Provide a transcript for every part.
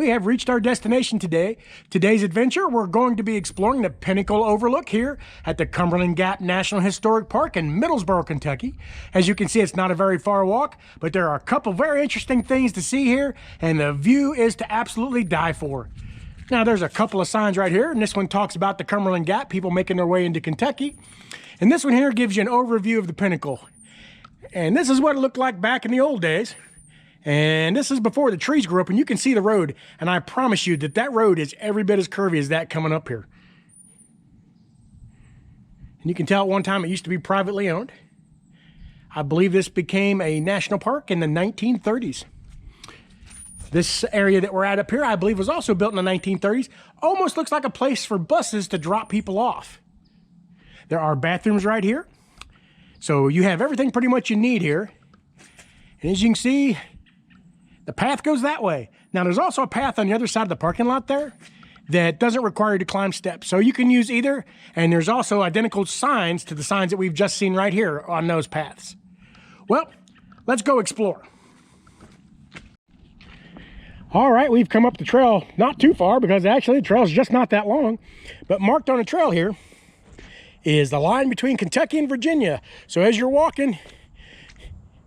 we have reached our destination today. Today's adventure, we're going to be exploring the Pinnacle Overlook here at the Cumberland Gap National Historic Park in Middlesboro, Kentucky. As you can see, it's not a very far walk, but there are a couple very interesting things to see here, and the view is to absolutely die for. Now, there's a couple of signs right here, and this one talks about the Cumberland Gap, people making their way into Kentucky. And this one here gives you an overview of the Pinnacle. And this is what it looked like back in the old days. And this is before the trees grew up, and you can see the road. And I promise you that that road is every bit as curvy as that coming up here. And you can tell at one time it used to be privately owned. I believe this became a national park in the 1930s. This area that we're at up here, I believe, was also built in the 1930s. Almost looks like a place for buses to drop people off. There are bathrooms right here. So you have everything pretty much you need here. And as you can see, the path goes that way. Now, there's also a path on the other side of the parking lot there that doesn't require you to climb steps. So you can use either, and there's also identical signs to the signs that we've just seen right here on those paths. Well, let's go explore. All right, we've come up the trail not too far because actually the trail's just not that long. But marked on the trail here is the line between Kentucky and Virginia. So as you're walking,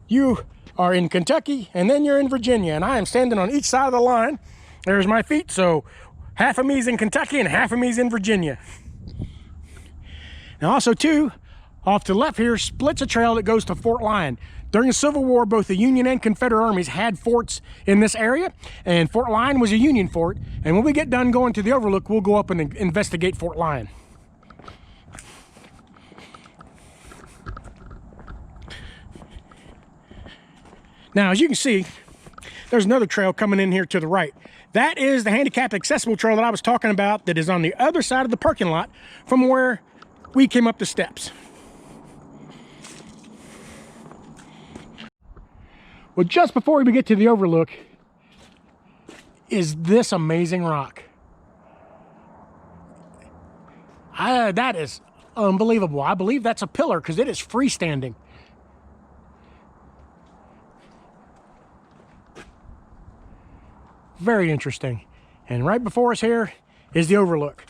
you are in Kentucky and then you're in Virginia, and I am standing on each side of the line. There's my feet, so half of me's in Kentucky and half of me's in Virginia. Now also too, off to the left here splits a trail that goes to Fort Lyon. During the Civil War, both the Union and Confederate armies had forts in this area, and Fort Lyon was a Union fort. And when we get done going to the Overlook, we'll go up and investigate Fort Lyon. Now, as you can see, there's another trail coming in here to the right. That is the handicapped accessible trail that I was talking about that is on the other side of the parking lot from where we came up the steps. Well, just before we get to the Overlook is this amazing rock. That is unbelievable. I believe that's a pillar because it is freestanding. Very interesting. And right before us here is the Overlook.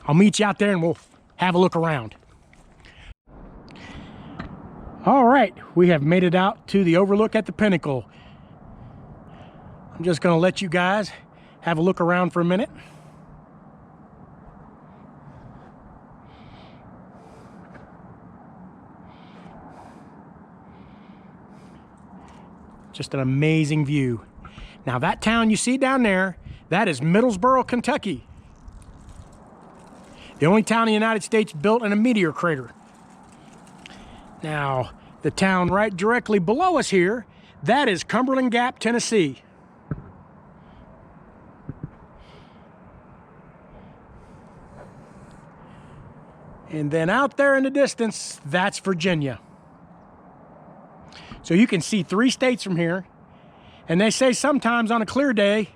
I'll meet you out there and we'll have a look around. All right, we have made it out to the Overlook at the Pinnacle. I'm just going to let you guys have a look around for a minute. Just an amazing view. Now that town you see down there, that is Middlesboro, Kentucky. The only town in the United States built in a meteor crater. Now, the town right directly below us here, that is Cumberland Gap, Tennessee. And then out there in the distance, that's Virginia. So you can see 3 states from here. And they say sometimes on a clear day,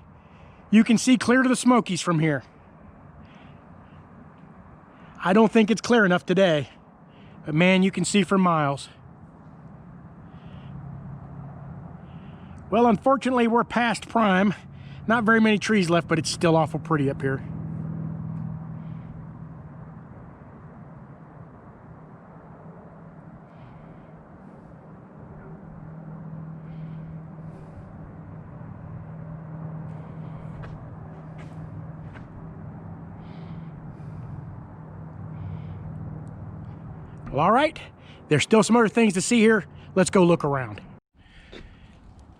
you can see clear to the Smokies from here. I don't think it's clear enough today, but man, you can see for miles. Well, unfortunately, we're past prime. Not very many trees left, but it's still awful pretty up here. Well, all right, there's still some other things to see here. Let's go look around.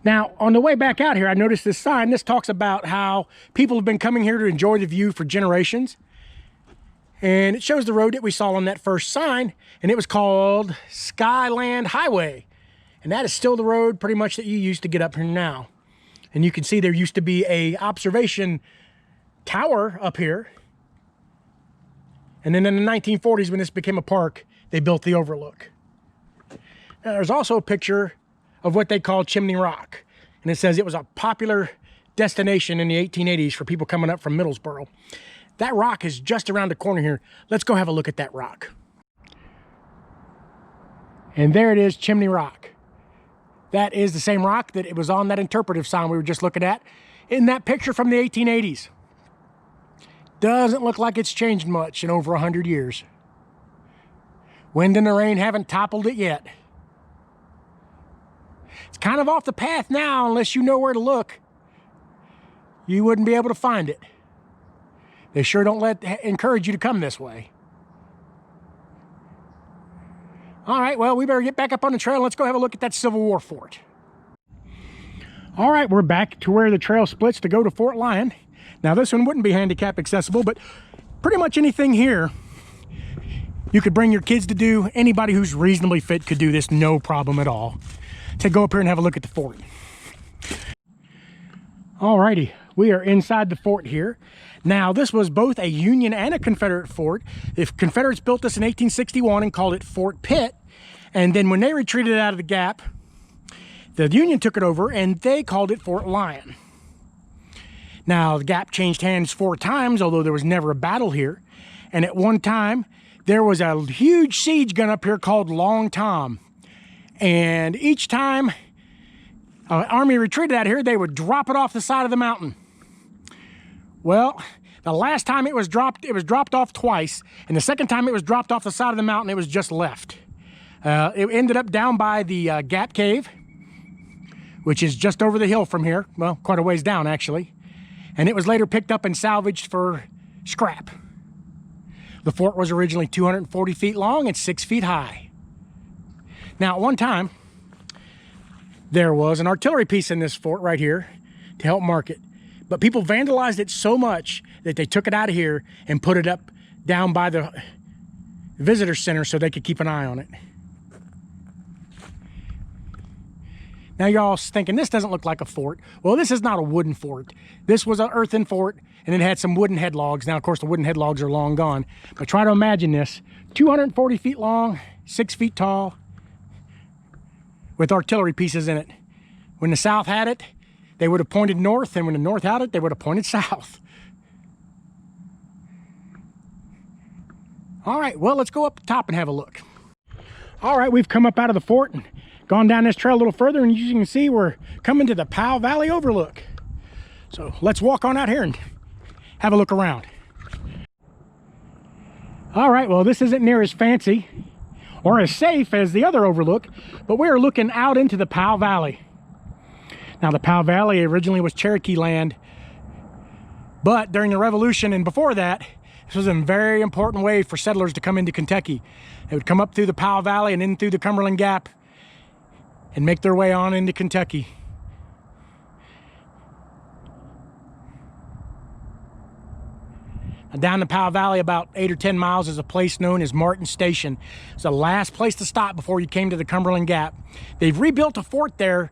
Now, on the way back out here, I noticed this sign. This talks about how people have been coming here to enjoy the view for generations. And it shows the road that we saw on that first sign, and it was called Skyland Highway. And that is still the road pretty much that you used to get up here now. And you can see there used to be a observation tower up here. And then in the 1940s, when this became a park, they built the Overlook. Now, there's also a picture of what they call Chimney Rock. And it says it was a popular destination in the 1880s for people coming up from Middlesboro. That rock is just around the corner here. Let's go have a look at that rock. And there it is, Chimney Rock. That is the same rock that it was on that interpretive sign we were just looking at. in that picture from the 1880s. Doesn't look like it's changed much in over 100 years. Wind and the rain haven't toppled it yet. It's kind of off the path now, unless you know where to look. You wouldn't be able to find it. They sure don't encourage you to come this way. All right, well, we better get back up on the trail and let's go have a look at that Civil War fort. All right, we're back to where the trail splits to go to Fort Lyon. Now, this one wouldn't be handicap accessible, but pretty much anything here you could bring your kids to do. Anybody who's reasonably fit could do this, no problem at all. To go up here and have a look at the fort. All righty, we are inside the fort here. Now, this was both a Union and a Confederate fort. The Confederates built this in 1861 and called it Fort Pitt. And then when they retreated out of the Gap, the Union took it over and they called it Fort Lyon. Now, the Gap changed hands 4 times, although there was never a battle here. And at one time, there was a huge siege gun up here called Long Tom. And each time an army retreated out here, they would drop it off the side of the mountain. Well, the last time it was dropped off twice. And the second time it was dropped off the side of the mountain, it was just left. It ended up down by the Gap Cave, which is just over the hill from here. Well, quite a ways down, actually. And it was later picked up and salvaged for scrap. The fort was originally 240 feet long and 6 feet high. Now, at one time, there was an artillery piece in this fort right here to help mark it. But people vandalized it so much that they took it out of here and put it up down by the visitor center so they could keep an eye on it. Now, you're all thinking, this doesn't look like a fort. Well, this is not a wooden fort. This was an earthen fort, and it had some wooden headlogs. Now, of course, the wooden headlogs are long gone. But try to imagine this. 240 feet long, 6 feet tall, with artillery pieces in it. When the South had it, they would have pointed north, and when the North had it, they would have pointed south. All right, well, let's go up the top and have a look. All right, we've come up out of the fort and gone down this trail a little further, and as you can see, we're coming to the Powell Valley overlook. So let's walk on out here and have a look around. All right, well, this isn't near as fancy or as safe as the other overlook, but we're looking out into the Powell Valley. Now, the Powell Valley originally was Cherokee land, but during the Revolution and before that, this was a very important way for settlers to come into Kentucky. They would come up through the Powell Valley and in through the Cumberland Gap and make their way on into Kentucky. Down the Powell Valley, about 8 or 10 miles, is a place known as Martin Station. It's the last place to stop before you came to the Cumberland Gap. They've rebuilt a fort there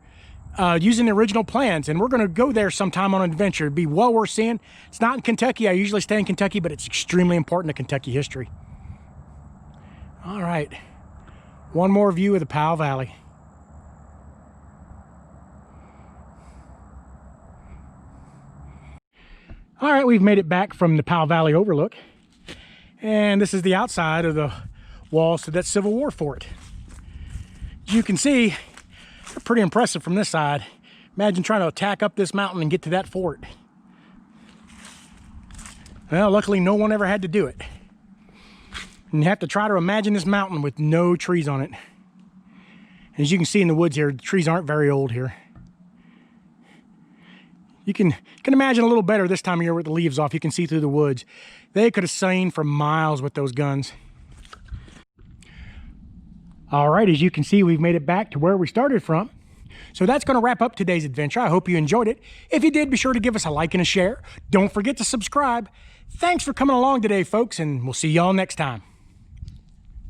using the original plans, and we're going to go there sometime on an adventure. It'd be well worth seeing. It's not in Kentucky. I usually stay in Kentucky, but it's extremely important to Kentucky history. All right, one more view of the Powell Valley. All right, we've made it back from the Powell Valley overlook, and this is the outside of the walls to that Civil War fort. As you can see, they're pretty impressive from this side. Imagine trying to attack up this mountain and get to that fort. Well, luckily no one ever had to do it. And you have to try to imagine this mountain with no trees on it. And as you can see in the woods here, the trees aren't very old here. You can imagine a little better this time of year with the leaves off. You can see through the woods. They could have seen for miles with those guns. All right, as you can see, we've made it back to where we started from. So that's going to wrap up today's adventure. I hope you enjoyed it. If you did, be sure to give us a like and a share. Don't forget to subscribe. Thanks for coming along today, folks, and we'll see y'all next time.